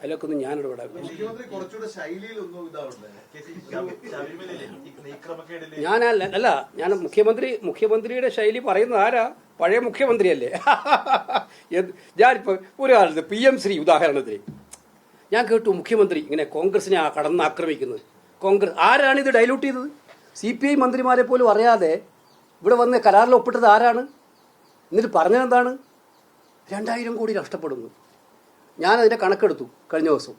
അതിലൊക്കെ ഒന്നും ഞാൻ ഇടപെടാം. ഞാൻ മുഖ്യമന്ത്രിയുടെ ശൈലി പറയുന്നത് ആരാ? പഴയ മുഖ്യമന്ത്രിയല്ലേ. ഞാനിപ്പോൾ ഒരു കാലത്ത് PM-ശ്രീ ഉദാഹരണത്തിന് ഞാൻ കേട്ടു മുഖ്യമന്ത്രി ഇങ്ങനെ കോൺഗ്രസിനെ കടന്നാക്രമിക്കുന്നത്. കോൺഗ്രസ് ആരാണ് ഇത് ഡൈലൂട്ട് ചെയ്തത്? CPI മന്ത്രിമാരെ പോലും അറിയാതെ ഇവിടെ വന്ന് കരാറിൽ ഒപ്പിട്ടത് ആരാണ്? എന്നിട്ട് പറഞ്ഞതെന്താണ്? 2000 കോടി നഷ്ടപ്പെടുന്നു. ഞാനതിൻ്റെ കണക്കെടുത്തു കഴിഞ്ഞ ദിവസം.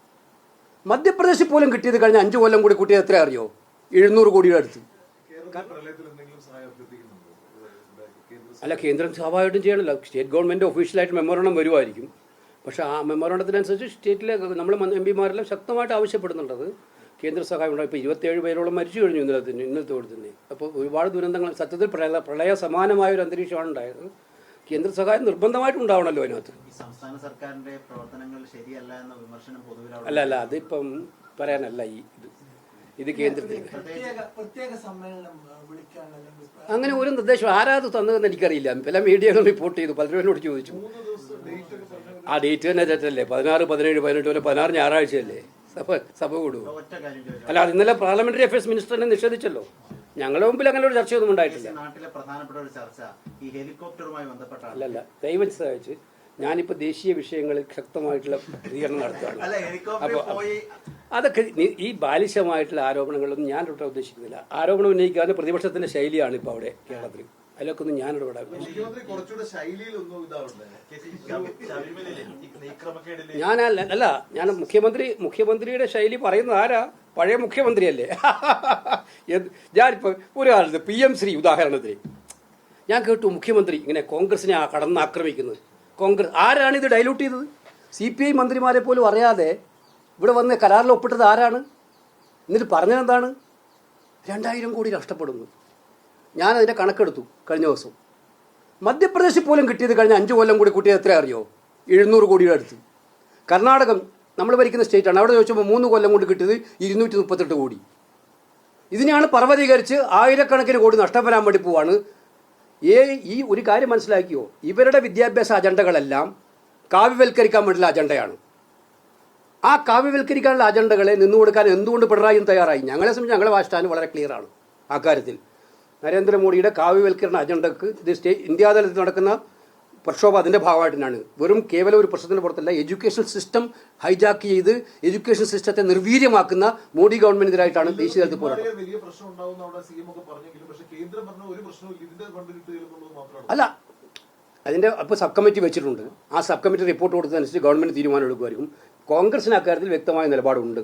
മധ്യപ്രദേശിൽ പോലും കിട്ടിയത് കഴിഞ്ഞ 5 കൊല്ലം കൂടി കൂട്ടിയത് എത്ര അറിയോ? 700 കോടിയുടെ അടുത്ത്. അല്ല, കേന്ദ്രം സ്വാഭാവികമായിട്ടും ചെയ്യണമല്ലോ. സ്റ്റേറ്റ് ഗവൺമെൻറ് ഒഫീഷ്യലായിട്ട് മെമ്മോറണ്ടം വരുമായിരിക്കും. പക്ഷേ ആ മെമ്മോറണ്ടത്തിനനുസരിച്ച് സ്റ്റേറ്റിലെ നമ്മൾ MP-മാരെല്ലാം ശക്തമായിട്ട് ആവശ്യപ്പെടുന്നുണ്ടത് കേന്ദ്ര സഹായം ഉണ്ടാകും. ഇപ്പോൾ 27 പേരോളം മരിച്ചു കഴിഞ്ഞു ഇന്നലത്തോടെ തന്നെ. അപ്പോൾ ഒരുപാട് ദുരന്തങ്ങൾ, സത്യത്തിൽ പ്രളയ സമാനമായൊരു അന്തരീക്ഷമാണ് ഉണ്ടായത്. കേന്ദ്ര സഹായം നിർബന്ധമായിട്ട് ഉണ്ടാവണമല്ലോ അതിനകത്ത്. സംസ്ഥാന സർക്കാരിന്റെ പ്രവർത്തനങ്ങൾ ശരിയല്ല എന്ന വിമർശനം പൊതുവിൽ അല്ല അതിപ്പം പറയാനല്ല. ഇത് കേന്ദ്രത്തിൽ അങ്ങനെ ഒരു നിർദ്ദേശം ആരാത് തന്നതെന്ന് എനിക്കറിയില്ല. പല മീഡിയകളും റിപ്പോർട്ട് ചെയ്തു, പലരും എന്നോട് ചോദിച്ചു. ആ ഡേറ്റ് തന്നെ തെറ്റല്ലേ? 16, 17, 18 വരെ 16 ഞായറാഴ്ചയല്ലേ സഭ കൂടുമോ? അല്ല, അത് ഇന്നലെ പാർലമെന്ററി അഫയേഴ്സ് മിനിസ്റ്ററിനെ നിഷേധിച്ചല്ലോ. ഞങ്ങളുടെ മുമ്പിൽ അങ്ങനെ ഒരു ചർച്ചയൊന്നും ഉണ്ടായിട്ടില്ല. നാട്ടിലെ പ്രധാനപ്പെട്ട ഒരു ചർച്ച ഈ ഹെലികോപ്റ്ററുമായി ബന്ധപ്പെട്ടാണ്. അല്ലല്ല, ദൈവം സഹായിച്ച് ഞാനിപ്പോൾ ദേശീയ വിഷയങ്ങളിൽ ശക്തമായിട്ടുള്ള പ്രതികരണം നടത്തുകയാണ്. അപ്പോൾ അതൊക്കെ ഈ ബാലിശമായിട്ടുള്ള ആരോപണങ്ങളൊന്നും ഞാൻ ഇവിടെ ഉദ്ദേശിക്കുന്നില്ല. ആരോപണം ഉന്നയിക്കാതെ പ്രതിപക്ഷത്തിന്റെ ശൈലിയാണ് ഇപ്പോൾ അവിടെ കേരളത്തിൽ. അതിലൊക്കെ ഒന്നും ഞാൻ ഇടപെടാം. ഞാൻ മുഖ്യമന്ത്രിയുടെ ശൈലി പറയുന്നത് ആരാ? പഴയ മുഖ്യമന്ത്രിയല്ലേ. ഞാനിപ്പോൾ ഒരു കാലത്ത് PM-ശ്രീ ഉദാഹരണത്തിന് ഞാൻ കേട്ടു മുഖ്യമന്ത്രി ഇങ്ങനെ കോൺഗ്രസിനെ കടന്നാക്രമിക്കുന്നത്. കോൺഗ്രസ് ആരാണ് ഇത് ഡൈലൂട്ട് ചെയ്തത്? CPI മന്ത്രിമാരെ പോലും അറിയാതെ ഇവിടെ വന്ന് കരാറിൽ ഒപ്പിട്ടത് ആരാണ്? എന്നിട്ട് പറഞ്ഞതെന്താണ്? 2000 കോടി നഷ്ടപ്പെടുന്നു. ഞാനതിൻ്റെ കണക്കെടുത്തു കഴിഞ്ഞ ദിവസം. മധ്യപ്രദേശിൽ പോലും കിട്ടിയത് കഴിഞ്ഞ 5 കൊല്ലം കൂടി കൂട്ടിയത് എത്ര അറിയോ? 700 കോടിയുടെ അടുത്ത്. കർണാടകം നമ്മൾ ഭരിക്കുന്ന സ്റ്റേറ്റാണ്. അവിടെ ചോദിച്ചപ്പോൾ 3 കൊല്ലം കൊണ്ട് കിട്ടിയത് 238 കോടി. ഇതിനെയാണ് പർവ്വതീകരിച്ച് ആയിരക്കണക്കിന് കോടി നഷ്ടം വരാൻ വേണ്ടി പോവാണ്. ഈ ഒരു കാര്യം മനസ്സിലാക്കിയോ? ഇവരുടെ വിദ്യാഭ്യാസ അജണ്ടകളെല്ലാം കാവ്യവൽക്കരിക്കാൻ വേണ്ടിയുള്ള അജണ്ടയാണ്. ആ കാവ്യവൽക്കരിക്കാനുള്ള അജണ്ടകളെ നിന്നുകൊടുക്കാൻ എന്തുകൊണ്ട് പിണറായിയും തയ്യാറായി? ഞങ്ങളെ സംബന്ധിച്ച് ഞങ്ങളുടെ വാസ്റ്റാൻ വളരെ ക്ലിയറാണ് ആ കാര്യത്തിൽ. നരേന്ദ്രമോദിയുടെ കാവ്യവൽക്കരണ അജണ്ടക്ക് ഇത് ഇന്ത്യാതലത്തിൽ നടക്കുന്ന പ്രക്ഷോഭം അതിൻ്റെ ഭാഗമായിട്ട് തന്നെയാണ്. കേവലം ഒരു പ്രശ്നത്തിന് പുറത്തല്ല, എഡ്യൂക്കേഷൻ സിസ്റ്റം ഹൈജാക്ക് ചെയ്ത് എഡ്യൂക്കേഷൻ സിസ്റ്റത്തെ നിർവീര്യമാക്കുന്ന മോഡി ഗവൺമെന്റിനെതിരായിട്ടാണ് ദേശീയ തലത്തിൽ പോരാട്ടം. അല്ല, അതിൻ്റെ അപ്പോൾ സബ് കമ്മിറ്റി വെച്ചിട്ടുണ്ട്. ആ സബ് കമ്മിറ്റി റിപ്പോർട്ട് കൊടുത്തതനുസരിച്ച് ഗവൺമെന്റ് തീരുമാനം എടുക്കുമായിരിക്കും. കോൺഗ്രസിന് അക്കാര്യത്തിൽ വ്യക്തമായ നിലപാടുണ്ട്,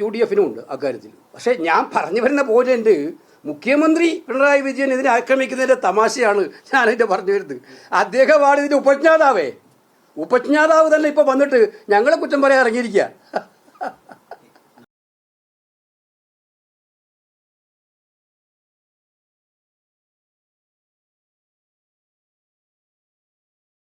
UDF-നും ഉണ്ട് അക്കാര്യത്തിൽ. പക്ഷേ ഞാൻ പറഞ്ഞു വരുന്ന പോയിന്റ്, മുഖ്യമന്ത്രി പിണറായി വിജയൻ ഇതിനെ ആക്രമിക്കുന്നതിൻ്റെ തമാശയാണ് ഞാനിതിൻ്റെ പറഞ്ഞു വരുന്നത്. അദ്ദേഹമാണ് ഇതിൻ്റെ ഉപജ്ഞാതാവ് തന്നെ ഇപ്പോൾ വന്നിട്ട് ഞങ്ങളെ കുറ്റം പറയാൻ ഇറങ്ങിയിരിക്കുക.